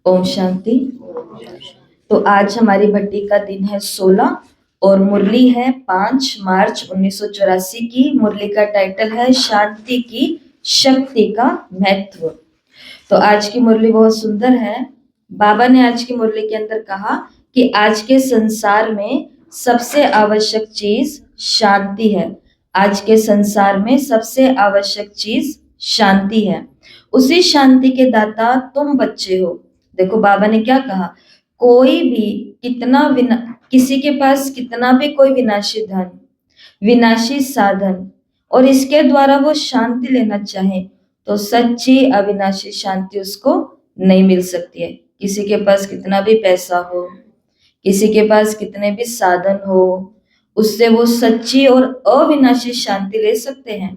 ओम शांति। तो आज हमारी भट्टी का दिन है 16 और मुरली है 5 मार्च 1984 की। मुरली का टाइटल है शांति की शक्ति का महत्व। तो आज की मुरली बहुत सुंदर है। बाबा ने आज की मुरली के अंदर कहा कि आज के संसार में सबसे आवश्यक चीज शांति है। आज के संसार में सबसे आवश्यक चीज शांति है। उसी शांति के दाता तुम बच्चे हो। देखो बाबा ने क्या कहा, कोई भी किसी के पास कितना भी कोई विनाशी धन, विनाशी साधन और इसके द्वारा वो शांति लेना चाहे तो सच्ची अविनाशी शांति उसको नहीं मिल सकती है। किसी के पास कितना भी पैसा हो, किसी के पास कितने भी साधन हो, उससे वो सच्ची और अविनाशी शांति ले सकते हैं।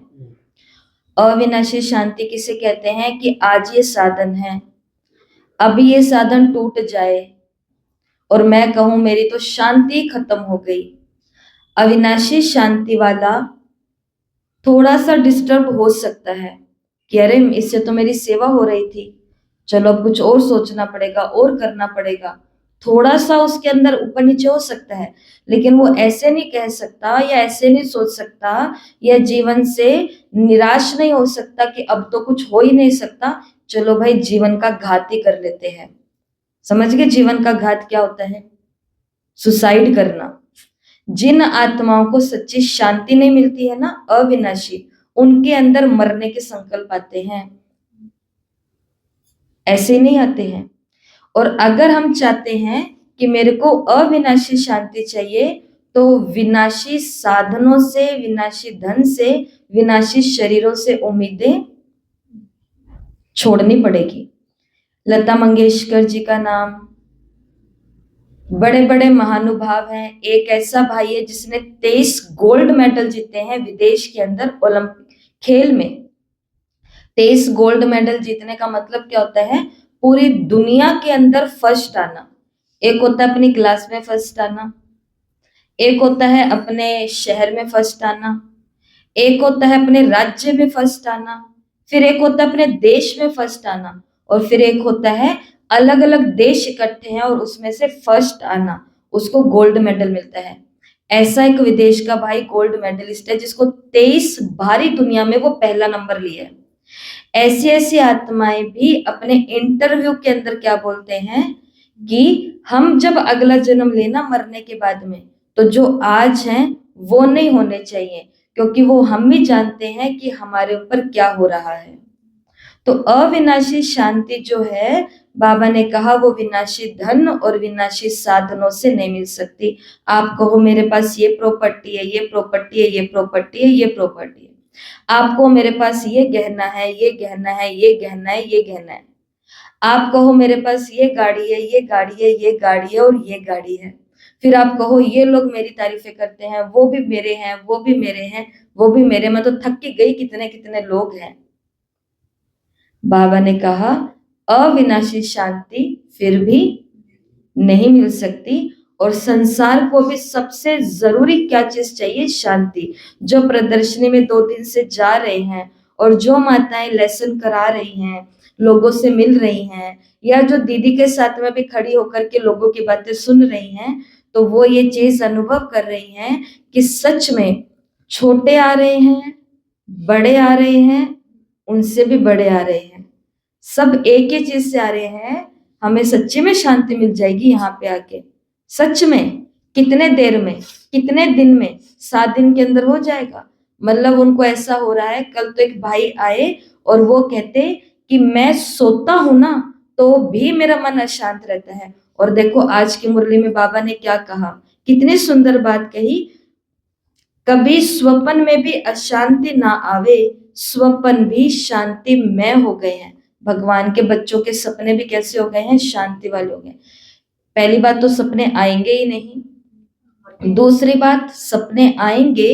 अविनाशी शांति किसे कहते हैं कि आज ये साधन है, अभी ये साधन टूट जाए और मैं कहूं मेरी तो शांति खत्म हो गई। अविनाशी शांति वाला थोड़ा सा डिस्टर्ब हो सकता है कि अरे इससे तो मेरी सेवा हो रही थी, चलो अब कुछ और सोचना पड़ेगा और करना पड़ेगा। थोड़ा सा उसके अंदर ऊपर नीचे हो सकता है, लेकिन वो ऐसे नहीं कह सकता या ऐसे नहीं सोच सकता या जीवन से निराश नहीं हो सकता कि अब तो कुछ हो ही नहीं सकता, चलो भाई जीवन का घात ही कर लेते हैं। समझ गए जीवन का घात क्या होता है? सुसाइड करना। जिन आत्माओं को सच्ची शांति नहीं मिलती है ना, अविनाशी, उनके अंदर मरने के संकल्प आते हैं, ऐसे नहीं आते हैं। और अगर हम चाहते हैं कि मेरे को अविनाशी शांति चाहिए तो विनाशी साधनों से, विनाशी धन से, विनाशी शरीरों से उम्मीदें छोड़नी पड़ेगी। लता मंगेशकर जी का नाम, बड़े बड़े महानुभाव हैं। एक ऐसा भाई है जिसने 23 गोल्ड मेडल जीते हैं विदेश के अंदर ओलंपिक खेल में। 23 गोल्ड मेडल जीतने का मतलब क्या होता है? पूरी दुनिया के अंदर फर्स्ट आना। एक होता है अपनी क्लास में फर्स्ट आना, एक होता है अपने शहर में फर्स्ट आना, एक होता है अपने राज्य में फर्स्ट आना, फिर एक होता है अपने देश में फर्स्ट आना, और फिर एक होता है अलग अलग देश इकट्ठे हैं और उसमें से फर्स्ट आना, उसको गोल्ड मेडल मिलता है। ऐसा एक विदेश का भाई गोल्ड मेडलिस्ट है जिसको 23 भारी दुनिया में वो पहला नंबर लिया है। ऐसी ऐसी आत्माएं भी अपने इंटरव्यू के अंदर क्या बोलते हैं कि हम जब अगला जन्म लेना मरने के बाद में, तो जो आज हैं वो नहीं होने चाहिए, क्योंकि वो हम भी जानते हैं कि हमारे ऊपर क्या हो रहा है। तो अविनाशी शांति जो है, बाबा ने कहा वो विनाशी धन और विनाशी साधनों से नहीं मिल सकती। आप कहो मेरे पास ये प्रॉपर्टी है, ये प्रॉपर्टी है, ये प्रॉपर्टी है, ये प्रॉपर्टी है, आपको मेरे पास ये गहना है, ये गहना है, ये गहना है, ये गहना है, आप कहो मेरे पास ये गाड़ी है, ये गाड़ी है, ये गाड़ी है और ये गाड़ी है, फिर आप कहो ये लोग मेरी तारीफें करते हैं, वो भी मेरे हैं, वो भी मेरे हैं, वो भी मेरे, मैं तो थक के गई, कितने कितने लोग हैं। बाबा ने कहा अविनाशी शांति फिर भी नहीं मिल सकती, और संसार को भी सबसे जरूरी क्या चीज चाहिए? शांति। जो प्रदर्शनी में 2 दिन से जा रहे हैं और जो माताएं लेसन करा रही हैं, लोगों से मिल रही हैं, या जो दीदी के साथ में भी खड़ी होकर के लोगों की बातें सुन रही हैं, तो वो ये चीज अनुभव कर रही हैं कि सच में छोटे आ रहे हैं, बड़े आ रहे हैं, उनसे भी बड़े आ रहे हैं, सब एक ही चीज से आ रहे हैं। हमें सच्ची में शांति मिल जाएगी यहाँ पे आके, सच में। कितने देर में, कितने दिन में? 7 दिन के अंदर हो जाएगा। मतलब उनको ऐसा हो रहा है, कल तो एक भाई आए और वो कहते कि मैं सोता हूं ना तो भी मेरा मन अशांत रहता है। और देखो आज की मुरली में बाबा ने क्या कहा, कितनी सुंदर बात कही, कभी स्वप्न में भी अशांति ना आवे, स्वप्न भी शांति में हो गए हैं। भगवान के बच्चों के सपने भी कैसे हो गए हैं? शांति वाले हो गए। पहली बात तो सपने आएंगे ही नहीं, दूसरी बात सपने आएंगे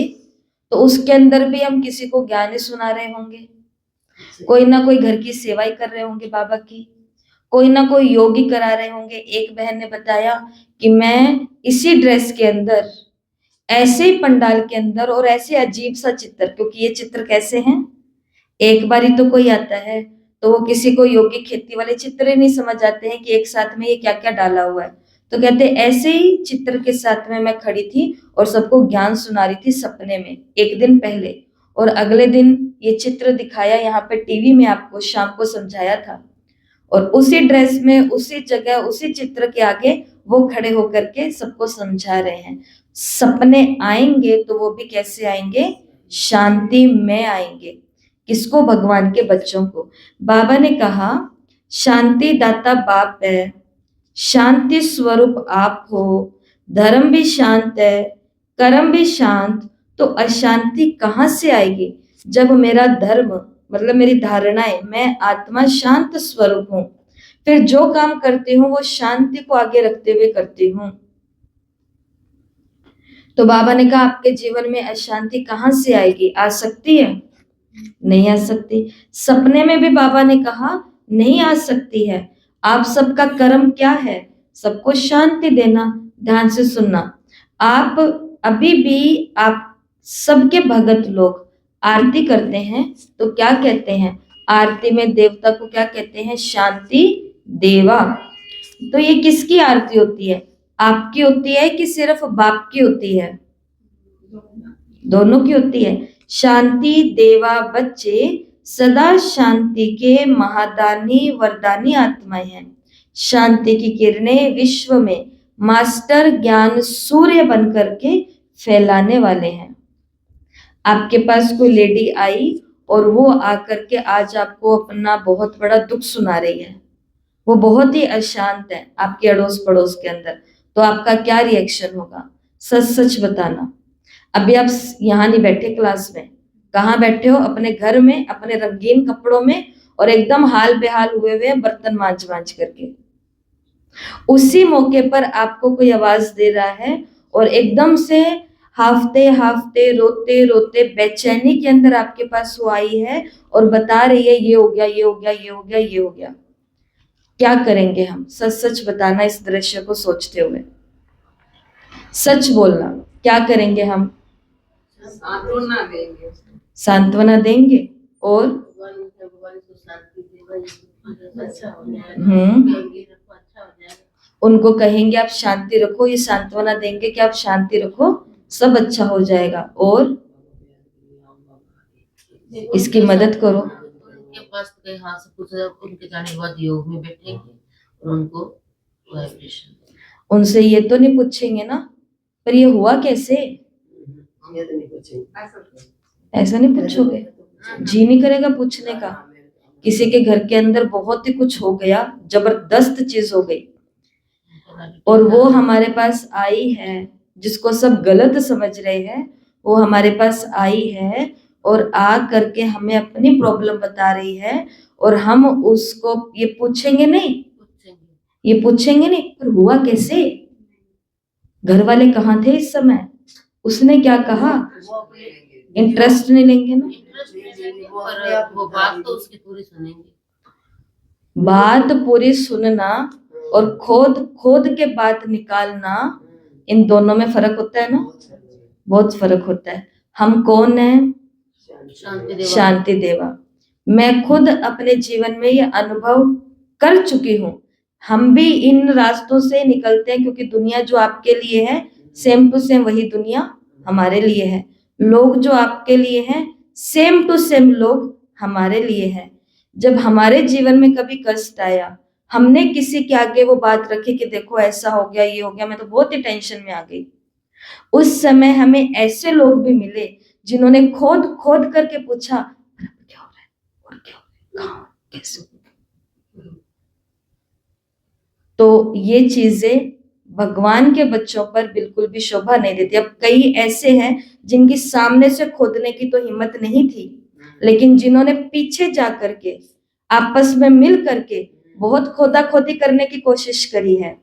तो उसके अंदर भी हम किसी को ज्ञान ही सुना रहे होंगे, कोई ना कोई घर की सेवा ही कर रहे होंगे बाबा की, कोई ना कोई योगी करा रहे होंगे। एक बहन ने बताया कि मैं इसी ड्रेस के अंदर, ऐसे ही पंडाल के अंदर, और ऐसे अजीब सा चित्र, क्योंकि ये चित्र कैसे हैं, एक बारी तो कोई आता है तो वो किसी को योगिक खेती वाले चित्र ही नहीं समझ आते हैं कि एक साथ में ये क्या क्या डाला हुआ है। तो कहते ऐसे ही चित्र के साथ में मैं खड़ी थी और सबको ज्ञान सुना रही थी सपने में एक दिन पहले, और अगले दिन ये चित्र दिखाया यहाँ पे टीवी में, आपको शाम को समझाया था, और उसी ड्रेस में उसी जगह उसी चित्र के आगे वो खड़े होकर के सबको समझा रहे हैं। सपने आएंगे तो वो भी कैसे आएंगे? शांति में आएंगे। किसको? भगवान के बच्चों को। बाबा ने कहा शांति दाता बाप है, शांति स्वरूप आप हो, धर्म भी शांत है, कर्म भी शांत, तो अशांति कहाँ से आएगी? जब मेरा धर्म मतलब मेरी धारणाएं, मैं आत्मा शांत स्वरूप हूं, फिर जो काम करती हूँ वो शांति को आगे रखते हुए करती हूँ। तो बाबा ने कहा आपके जीवन में अशांति कहाँ से आएगी? आ सकती है? नहीं आ सकती। सपने में भी बाबा ने कहा नहीं आ सकती है। आप सबका कर्म क्या है? सबको शांति देना। ध्यान से सुनना, आप अभी भी आप सबके भगत लोग आरती करते हैं तो क्या कहते हैं? आरती में देवता को क्या कहते हैं? शांति देवा। तो ये किसकी आरती होती है? आपकी होती है कि सिर्फ बाप की होती है? दोनों की होती है। शांति देवा बच्चे सदा शांति के महादानी वरदानी आत्माएं हैं। शांति की किरणें विश्व में मास्टर ज्ञान सूर्य बन करके फैलाने वाले हैं। आपके पास कोई लेडी आई और वो आकर के आज आपको अपना बहुत बड़ा दुख सुना रही है, वो बहुत ही अशांत है आपके अड़ोस पड़ोस के अंदर, तो आपका क्या रिएक्शन होगा? सच सच बताना। अभी आप यहाँ नहीं बैठे क्लास में, कहाँ बैठे हो? अपने घर में, अपने रंगीन कपड़ों में, और एकदम हाल बेहाल हुए हुए बर्तन मांज मांज करके। उसी मौके पर आपको कोई आवाज दे रहा है और एकदम से हाफते हाफते रोते रोते बेचैनी के अंदर आपके पास वो आई है और बता रही है ये हो गया, ये हो गया, ये हो गया, ये हो गया। क्या करेंगे हम? सच सच बताना इस दृश्य को सोचते हुए, सच बोलना, क्या करेंगे हम? सांत्वना देंगे। सांत्वना देंगे और उनको कहेंगे आप शांति रखो, ये सांत्वना देंगे कि आप शांति रखो, सब अच्छा हो जाएगा, और इसकी मदद करो। उनके पास कई हाथ से पूछा, उनके जाने के बाद योग में बैठेंगे और उनको वाइब्रेशन। उनसे ये तो नहीं पूछेंगे ना पर ये हुआ कैसे? ऐसा नहीं पूछोगे? जी नहीं करेगा पूछने का। किसी के घर के अंदर बहुत ही कुछ हो गया, जबरदस्त चीज हो गई, और वो हमारे पास आई है, जिसको सब गलत समझ रहे हैं, वो हमारे पास आई है और आ करके हमें अपनी प्रॉब्लम बता रही है, और हम उसको ये पूछेंगे नहीं, ये पूछेंगे नहीं पर हुआ कैसे? घर वाले कहाँ थे इस समय? उसने क्या कहा? इंटरेस्ट नहीं लेंगे ना, वो बात तो उसकी पूरी सुनेंगे। बात पूरी सुनना और खोद खोद के बात निकालना, इन दोनों में फर्क होता है ना, बहुत फर्क होता है। हम कौन है? शांति देवा। मैं खुद अपने जीवन में ये अनुभव कर चुकी हूँ। हम भी इन रास्तों से निकलते हैं, क्योंकि दुनिया जो आपके लिए है सेम टू सेम वही दुनिया हमारे लिए है। लोग जो आपके लिए हैं सेम टू सेम लोग हमारे लिए हैं। जब हमारे जीवन में कभी कष्ट आया, हमने किसी के आगे वो बात रखी कि देखो ऐसा हो गया, ये हो गया, मैं तो बहुत ही टेंशन में आ गई। उस समय हमें ऐसे लोग भी मिले जिन्होंने खोद खोद करके पूछा क्या हो रहा है और क्या हो रहा है, कैसे? तो ये चीजें भगवान के बच्चों पर बिल्कुल भी शोभा नहीं देती। अब कई ऐसे हैं जिनकी सामने से खोदने की तो हिम्मत नहीं थी, लेकिन जिन्होंने पीछे जा करके आपस में मिल करके बहुत खोदा खोदी करने की कोशिश करी है,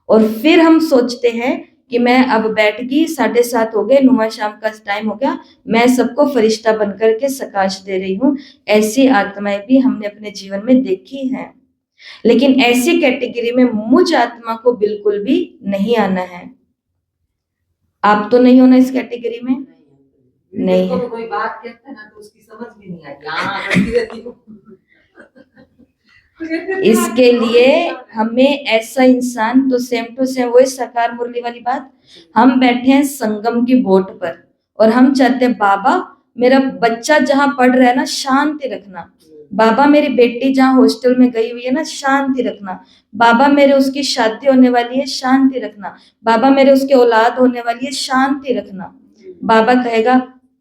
और फिर हम सोचते हैं कि मैं अब बैठ गई, 7:30 हो गए, नुमा शाम का टाइम हो गया, मैं सबको फरिश्ता बनकर के सकाश दे रही हूँ। ऐसी आत्माएं भी हमने अपने जीवन में देखी हैं, लेकिन ऐसी कैटेगरी में मुझ आत्मा को बिल्कुल भी नहीं आना है। आप तो नहीं होना इस कैटेगरी में, नहीं है। कोई बात कहते हैं ना तो उसकी समझ भी नहीं आती। इसके लिए हमें ऐसा इंसान, तो सेम टू सेम वही साकार मुरली वाली बात, हम बैठे हैं संगम की बोट पर और हम चाहते हैं बाबा मेरा बच्चा जहां पढ़ रहा है ना शांति रखना, बाबा मेरी बेटी जहां हॉस्टल में गई हुई है ना शांति रखना, बाबा मेरे उसकी शादी होने वाली है शांति रखना, बाबा मेरे उसके औलाद होने वाली है शांति रखना। बाबा कहेगा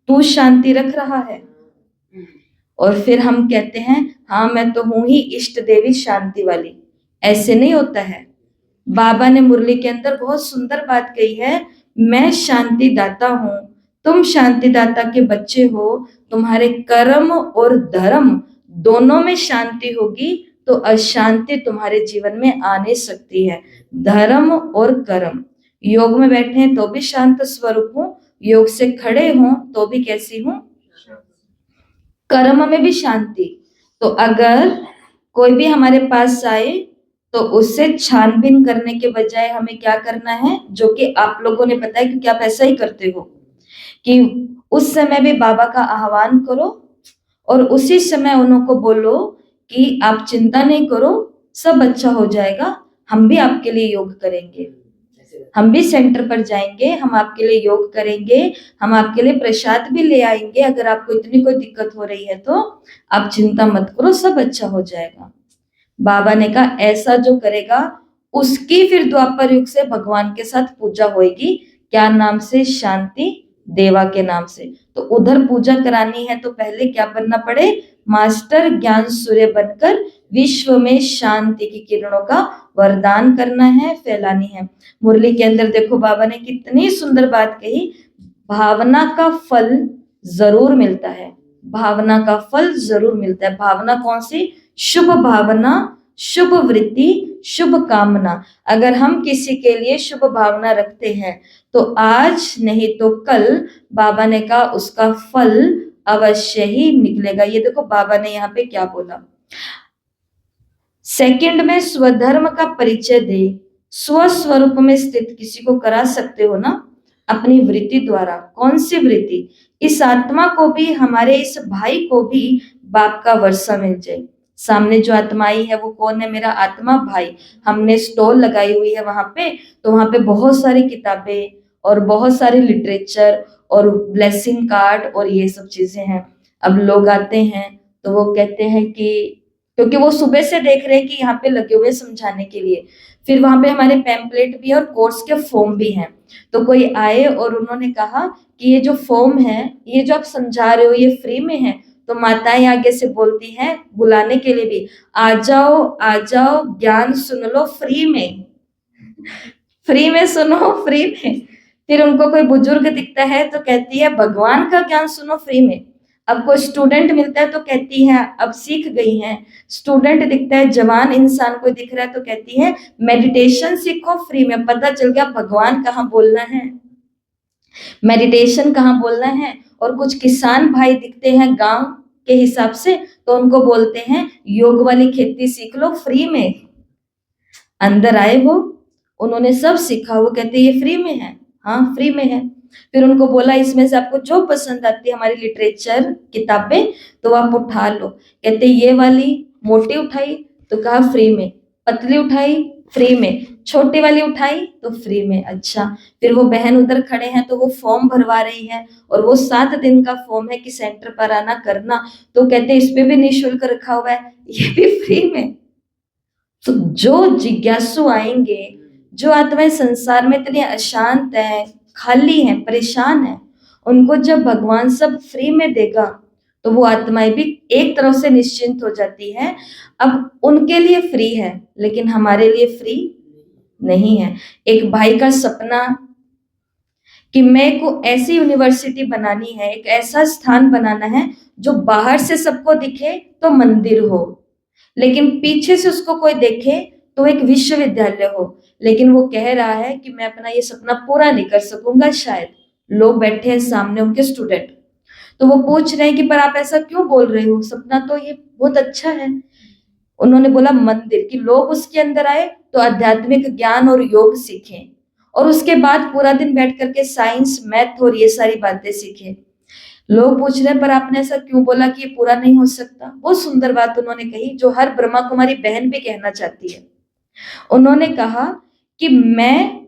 तू शांति रख रहा है, और फिर हम कहते हैं हाँ मैं तो हूं ही इष्ट देवी शांति वाली। ऐसे नहीं होता है। बाबा ने मुरली के अंदर बहुत सुंदर बात कही है, मैं शांति दाता हूं, तुम शांति दाता के बच्चे हो, तुम्हारे कर्म और धर्म दोनों में शांति होगी तो अशांति तुम्हारे जीवन में आ नहीं सकती है। धर्म और कर्म, योग में बैठे हैं तो भी शांत स्वरूप हूं, योग से खड़े हों तो भी कैसी हूं, कर्म में भी शांति। तो अगर कोई भी हमारे पास आए तो उससे छानबीन करने के बजाय हमें क्या करना है, जो कि आप लोगों ने बताया क्योंकि आप ऐसा ही करते हो कि उस समय भी बाबा का आह्वान करो और उसी समय उनको बोलो कि आप चिंता नहीं करो, सब अच्छा हो जाएगा, हम भी आपके लिए योग करेंगे, हम भी सेंटर पर जाएंगे, हम आपके लिए योग करेंगे, हम आपके लिए प्रसाद भी ले आएंगे, अगर आपको इतनी कोई दिक्कत हो रही है तो आप चिंता मत करो, सब अच्छा हो जाएगा। बाबा ने कहा ऐसा जो करेगा उसकी फिर द्वापर युग से भगवान के साथ पूजा होगी, क्या नाम से, शांति देवा के नाम से। तो उधर पूजा करानी है तो पहले क्या बनना पड़े, मास्टर ज्ञान सूर्य बनकर विश्व में शांति की किरणों का वरदान करना है, फैलानी है। मुरली के अंदर देखो बाबा ने कितनी सुंदर बात कही, भावना का फल जरूर मिलता है, भावना का फल जरूर मिलता है। भावना कौन सी, शुभ भावना, शुभ वृत्ति, शुभ कामना। अगर हम किसी के लिए शुभ भावना रखते हैं तो आज नहीं तो कल बाबा ने कहा उसका फल अवश्य ही निकलेगा। ये देखो बाबा ने यहाँ पे क्या बोला, सेकंड में स्वधर्म का परिचय दे, स्वस्वरूप में स्थित किसी को करा सकते हो ना अपनी वृत्ति द्वारा। कौन सी वृत्ति, इस आत्मा को भी, हमारे इस भाई को भी बाप का वर्षा मिल जाए। सामने जो आत्मा आई है वो कौन है, मेरा आत्मा भाई। हमने स्टॉल लगाई हुई है वहां पे, तो वहां पे बहुत सारी किताबें और बहुत सारे लिटरेचर और ब्लेसिंग कार्ड और ये सब चीजें हैं। अब लोग आते हैं तो वो कहते हैं कि, क्योंकि वो सुबह से देख रहे हैं कि यहाँ पे लगे हुए समझाने के लिए, फिर वहां पे हमारे पैम्पलेट भी और कोर्स के फॉर्म भी हैं। तो कोई आए और उन्होंने कहा कि ये जो फॉर्म है, ये जो आप समझा रहे हो ये फ्री में है, तो माताएं आगे से बोलती हैं बुलाने के लिए भी, आ जाओ ज्ञान सुन लो फ्री में, फ्री में सुनो, फ्री में। फिर उनको कोई बुजुर्ग दिखता है तो कहती है भगवान का ज्ञान सुनो फ्री में। अब कोई स्टूडेंट मिलता है तो कहती है अब सीख गई हैं। स्टूडेंट दिखता है, जवान इंसान कोई दिख रहा है तो कहती है मेडिटेशन सीखो फ्री में। पता चल गया भगवान कहाँ बोलना है, मेडिटेशन कहाँ बोलना है। और कुछ किसान भाई दिखते हैं गांव के हिसाब से, तो उनको बोलते हैं योग वाली खेती सीख लो फ्री में। अंदर आए वो, उन्होंने सब सीखा, वो कहते ये फ्री में है, हाँ फ्री में है। फिर उनको बोला इसमें से आपको जो पसंद आती है हमारी लिटरेचर किताबें तो आप उठा लो। कहते ये वाली मोटी उठाई तो कहा फ्री में, पतली उठाई फ्री में, छोटी वाली उठाई तो फ्री में। अच्छा, फिर वो बहन उधर खड़े हैं तो वो फॉर्म भरवा रही है और वो 7 दिन का फॉर्म है कि सेंटर पर आना करना, तो कहते इस पे भी निःशुल्क रखा हुआ है, ये भी फ्री में। तो जो जिज्ञासु आएंगे, जो आत्माएं संसार में इतनी अशांत है, खाली है, परेशान है, उनको जब भगवान सब फ्री में देगा तो वो आत्माएं भी एक तरफ से निश्चिंत हो जाती है। अब उनके लिए फ्री है लेकिन हमारे लिए फ्री नहीं है। एक भाई का सपना कि मैं को ऐसी यूनिवर्सिटी बनानी है, एक ऐसा स्थान बनाना है जो बाहर से सबको दिखे तो मंदिर हो, लेकिन पीछे से उसको कोई देखे तो एक विश्वविद्यालय हो। लेकिन वो कह रहा है कि मैं अपना ये सपना पूरा नहीं कर सकूंगा शायद। लोग बैठे हैं सामने उनके स्टूडेंट, तो वो पूछ रहे हैं कि पर आप ऐसा क्यों बोल रहे हो, सपना तो ये बहुत अच्छा है। उन्होंने बोला मंदिर, कि लोग उसके अंदर आए तो आध्यात्मिक ज्ञान और योग सीखें और उसके बाद पूरा दिन बैठ करके साइंस, मैथ और ये सारी बातें सीखें। लोग पूछ रहे पर आपने ऐसा क्यों बोला कि ये पूरा नहीं हो सकता। बहुत सुंदर बात उन्होंने कही जो हर ब्रह्मा कुमारी बहन भी कहना चाहती है। उन्होंने कहा कि मैं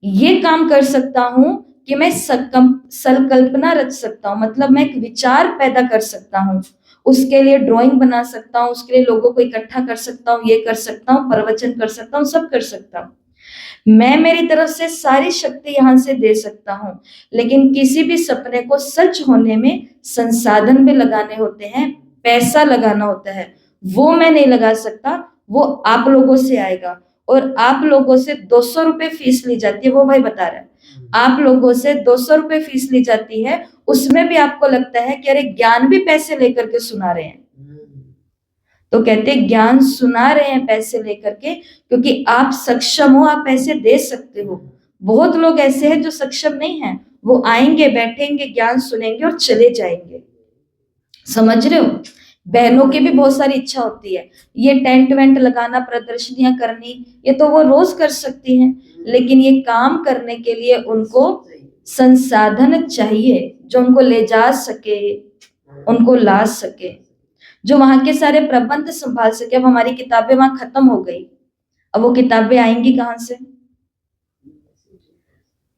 ये काम कर सकता हूं कि मैं संकल्पना रच सकता हूं, मतलब मैं एक विचार पैदा कर सकता हूं, उसके लिए ड्राइंग बना सकता हूं, उसके लिए लोगों को इकट्ठा कर सकता हूं, ये कर सकता हूं, प्रवचन कर सकता हूं, सब कर सकता हूं। मैं मेरी तरफ से सारी शक्ति यहां से दे सकता हूं, लेकिन किसी भी सपने को सच होने में संसाधन भी लगाने होते हैं, पैसा लगाना होता है, वो मैं नहीं लगा सकता, वो आप लोगों से आएगा। और आप लोगों से 200 रुपए फीस ली जाती है, वो भाई बता रहा है, आप लोगों से 200 रुपए फीस ली जाती है, उसमें भी आपको लगता है कि अरे ज्ञान भी पैसे लेकर के सुना रहे हैं। तो कहते ज्ञान सुना रहे हैं पैसे लेकर के, क्योंकि आप सक्षम हो, आप पैसे दे सकते हो। बहुत लोग ऐसे हैं जो सक्षम नहीं हैं, वो आएंगे, बैठेंगे, ज्ञान सुनेंगे और चले जाएंगे। समझ रहे हो? बहनों की भी बहुत सारी इच्छा होती है, ये टेंट वेंट लगाना, प्रदर्शनियां करनी, ये तो वो रोज कर सकती हैं, लेकिन ये काम करने के लिए उनको संसाधन चाहिए जो उनको ले जा सके, उनको ला सके, जो वहां के सारे प्रबंध संभाल सके। अब हमारी किताबें वहां खत्म हो गई, अब वो किताबें आएंगी कहां से?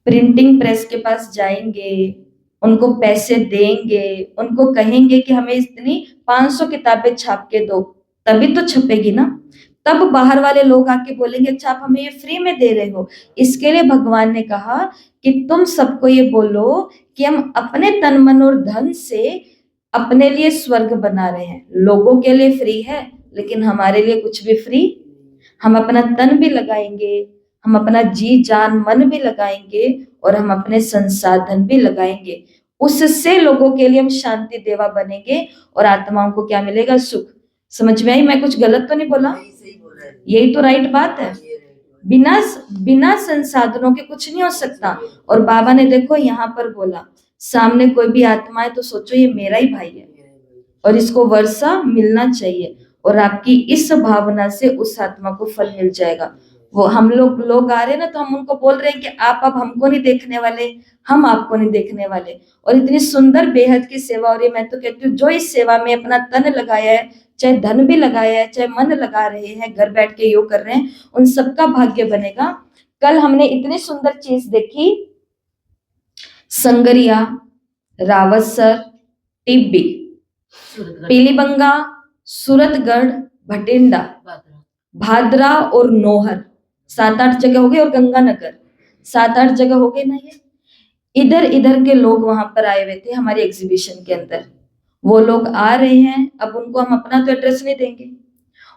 प्रिंटिंग प्रेस के पास जाएंगे, उनको पैसे देंगे, उनको कहेंगे कि हमें इतनी 500 किताबें छाप के दो, तभी तो छपेगी ना। तब बाहर वाले लोग आके बोलेंगे अच्छा आप हमें ये फ्री में दे रहे हो। इसके लिए भगवान ने कहा कि तुम सबको ये बोलो कि हम अपने तन मन और धन से अपने लिए स्वर्ग बना रहे हैं। लोगों के लिए फ्री है, लेकिन हमारे लिए कुछ भी फ्री। हम अपना तन भी लगाएंगे, हम अपना जी जान मन भी लगाएंगे, और हम अपने संसाधन भी लगाएंगे। उससे लोगों के लिए हम शांति देवा बनेंगे, और आत्माओं को क्या मिलेगा? सुख। समझ में आई? मैं कुछ गलत तो नहीं बोला? यही तो राइट बात है। बिना बिना संसाधनों के कुछ नहीं हो सकता। और बाबा ने देखो यहाँ पर बोला, सामने कोई भी आत्मा है तो सोचो ये मेरा ही भाई है और इसको वर्षा मिलना चाहिए, और आपकी इस भावना से उस आत्मा को फल मिल जाएगा। वो हम लोग आ रहे हैं ना, तो हम उनको बोल रहे हैं कि आप अब हमको नहीं देखने वाले, हम आपको नहीं देखने वाले। और इतनी सुंदर बेहद की सेवा हो रही है। मैं तो कहती हूँ जो इस सेवा में अपना तन लगाया है, चाहे धन भी लगाया है, चाहे मन लगा रहे हैं, घर बैठ के योग कर रहे हैं, उन सबका भाग्य बनेगा। कल हमने इतनी सुंदर चीज देखी, संगरिया, रावतसर, टिब्बी, पीलीबंगा, सूरतगढ़, भटिंडा, भादरा और नोहर, 7-8 जगह हो गए, और गंगानगर, 7-8 जगह हो गए ना। ये इधर इधर के लोग वहां पर आए हुए थे हमारे एग्जीबिशन के अंदर। वो लोग आ रहे हैं, अब उनको हम अपना तो एड्रेस नहीं देंगे,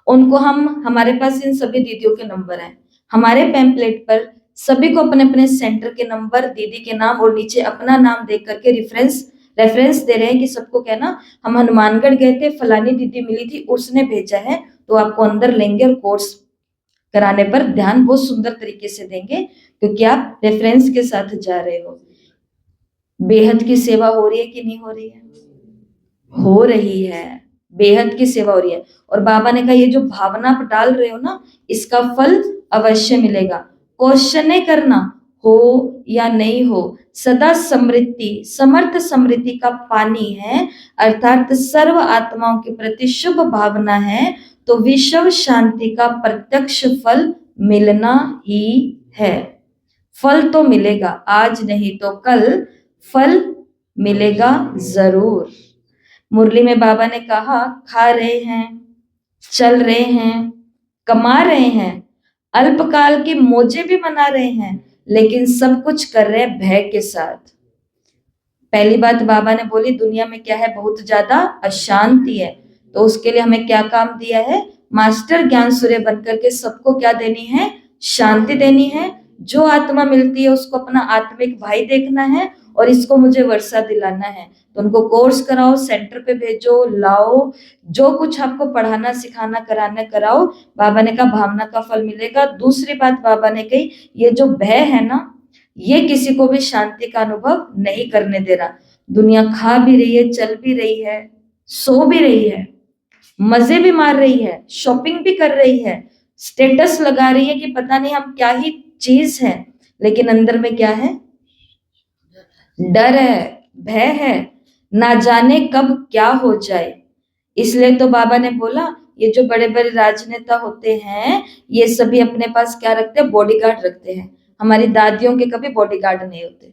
उनको हमारे पास इन सभी दीदियों के नंबर हैं, हमारे पैम्पलेट पर सभी को अपने अपने सेंटर के नंबर, दीदी के नाम और नीचे अपना नाम देख करके रेफरेंस दे रहे हैं कि सबको कहना हम हनुमानगढ़ गए थे, फलानी दीदी मिली थी, उसने भेजा है, तो आपको अंदर लेंगे और कोर्स कराने पर ध्यान बहुत सुंदर तरीके से देंगे, क्योंकि आप रेफरेंस के साथ जा रहे हो। बेहद की सेवा हो रही है कि नहीं हो रही है? हो रही है, बेहद की सेवा हो रही है। और बाबा ने कहा ये जो भावना आप डाल रहे हो ना, इसका फल अवश्य मिलेगा। क्वेश्चन नहीं करना हो या नहीं हो, सदा समृद्धि, समर्थ समृद्धि का पानी है, अर्थात सर्व आत्माओं के प्रति शुभ भावना है, तो विश्व शांति का प्रत्यक्ष फल मिलना ही है। फल तो मिलेगा, आज नहीं तो कल फल मिलेगा जरूर। मुरली में बाबा ने कहा खा रहे हैं, चल रहे हैं, कमा रहे हैं, अल्पकाल की मौजें भी मना रहे हैं, लेकिन सब कुछ कर रहे हैं भय के साथ। पहली बात बाबा ने बोली दुनिया में क्या है? बहुत ज्यादा अशांति है। तो उसके लिए हमें क्या काम दिया है? मास्टर ज्ञान सूर्य बनकर के सबको क्या देनी है? शांति देनी है। जो आत्मा मिलती है उसको अपना आत्मिक भाई देखना है, और इसको मुझे वर्षा दिलाना है। तो उनको कोर्स कराओ, सेंटर पे भेजो, लाओ, जो कुछ आपको पढ़ाना सिखाना कराना कराओ। बाबा ने कहा भावना का फल मिलेगा। दूसरी बात बाबा ने कही, ये जो भय है ना, ये किसी को भी शांति का अनुभव नहीं करने दे रहा। दुनिया खा भी रही है, चल भी रही है, सो भी रही है, मजे भी मार रही है, शॉपिंग भी कर रही है, स्टेटस लगा रही है कि पता नहीं हम क्या ही चीज है, लेकिन अंदर में क्या है? डर है, भय है। ना जाने कब क्या हो जाए। इसलिए तो बाबा ने बोला ये जो बड़े बड़े राजनेता होते हैं ये सभी अपने पास क्या रखते हैं, बॉडीगार्ड रखते हैं। हमारी दादियों के कभी बॉडीगार्ड नहीं होते,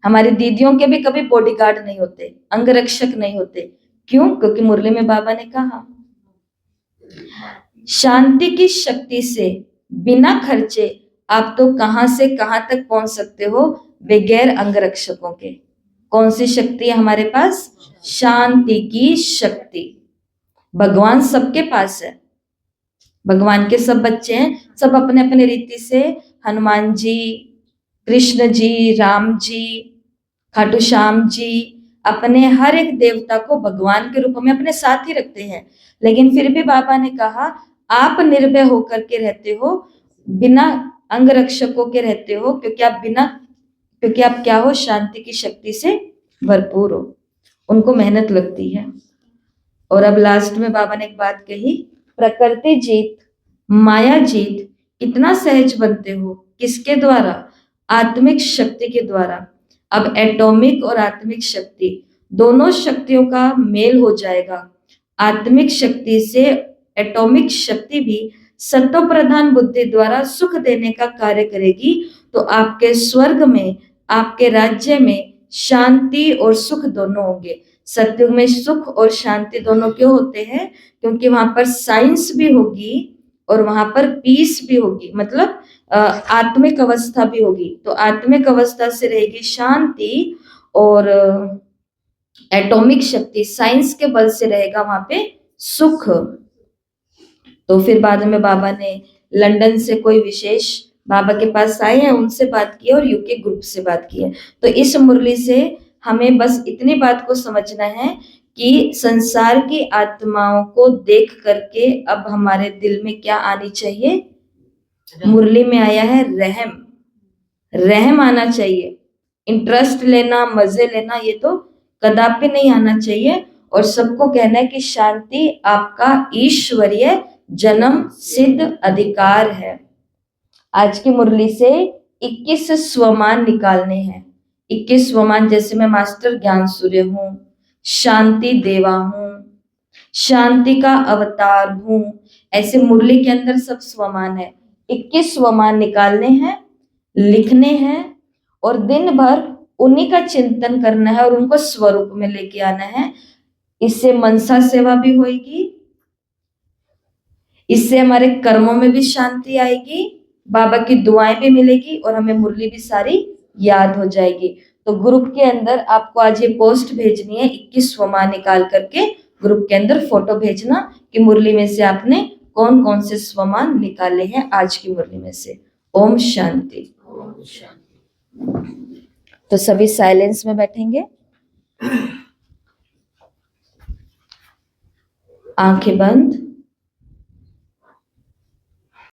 हमारी दीदियों के भी कभी बॉडीगार्ड नहीं होते, अंगरक्षक नहीं होते। क्यों? क्योंकि मुरली में बाबा ने कहा शांति की शक्ति से बिना खर्चे आप तो कहां से कहां तक पहुंच सकते हो बगैर अंगरक्षकों के। कौन सी शक्ति है हमारे पास? शांति की शक्ति। भगवान सबके पास है, भगवान के सब बच्चे हैं, सब अपने अपने रीति से हनुमान जी, कृष्ण जी, राम जी, खाटू श्याम जी अपने हर एक देवता को भगवान के रूप में अपने साथ ही रखते हैं। लेकिन फिर भी बाबा ने कहा आप निर्भय होकर के रहते हो, बिना अंगरक्षकों के रहते हो, क्योंकि आप क्या हो, शांति की शक्ति से भरपूर हो। उनको मेहनत लगती है। और अब लास्ट में बाबा ने एक बात कही, प्रकृति जीत, माया जीत कितना सहज बनते हो, किसके द्वारा? आत्मिक शक्ति के द्वारा। अब एटॉमिक और आत्मिक शक्ति दोनों शक्तियों का मेल हो जाएगा। आत्मिक शक्ति से एटॉमिक शक्ति भी सत्व प्रधान बुद्धि द्वारा सुख देने का कार्य करेगी। तो आपके स्वर्ग में, आपके राज्य में शांति और सुख दोनों होंगे। सत्युग में सुख और शांति दोनों क्यों होते हैं? क्योंकि वहां पर साइंस भी होगी और वहां पर पीस भी होगी, मतलब आत्मिक अवस्था भी होगी। तो आत्मिक अवस्था से रहेगी शांति और एटॉमिक शक्ति, साइंस के बल से रहेगा वहां पे सुख। तो फिर बाद में बाबा ने लंदन से कोई विशेष बाबा के पास आए हैं, उनसे बात की और यूके ग्रुप से बात की है। तो इस मुरली से हमें बस इतनी बात को समझना है कि संसार की आत्माओं को देख करके अब हमारे दिल में क्या आनी चाहिए? मुरली में आया है रहम, रहम आना चाहिए। इंटरेस्ट लेना, मजे लेना ये तो कदापि नहीं आना चाहिए। और सबको कहना है कि शांति आपका ईश्वरीय जन्म सिद्ध अधिकार है। आज की मुरली से 21 स्वमान निकालने हैं। 21 स्वमान, जैसे मैं मास्टर ज्ञान सूर्य हूं, शांति देवा हूं, शांति का अवतार हूं, ऐसे मुरली के अंदर सब स्वमान है। 21 स्वमान निकालने हैं, लिखने हैं और दिन भर उन्हीं का चिंतन करना है और उनको स्वरूप में लेके आना है। इससे मनसा सेवा भी होगी, इससे हमारे कर्मों में भी शांति आएगी, बाबा की दुआएं भी मिलेगी और हमें मुरली भी सारी याद हो जाएगी। तो ग्रुप के अंदर आपको आज ये पोस्ट भेजनी है, 21 स्वमान निकाल करके ग्रुप के अंदर फोटो भेजना कि मुरली में से आपने कौन कौन से स्वमान निकाले हैं आज की मुरली में से। ओम शांति। तो सभी साइलेंस में बैठेंगे, आंखें बंद।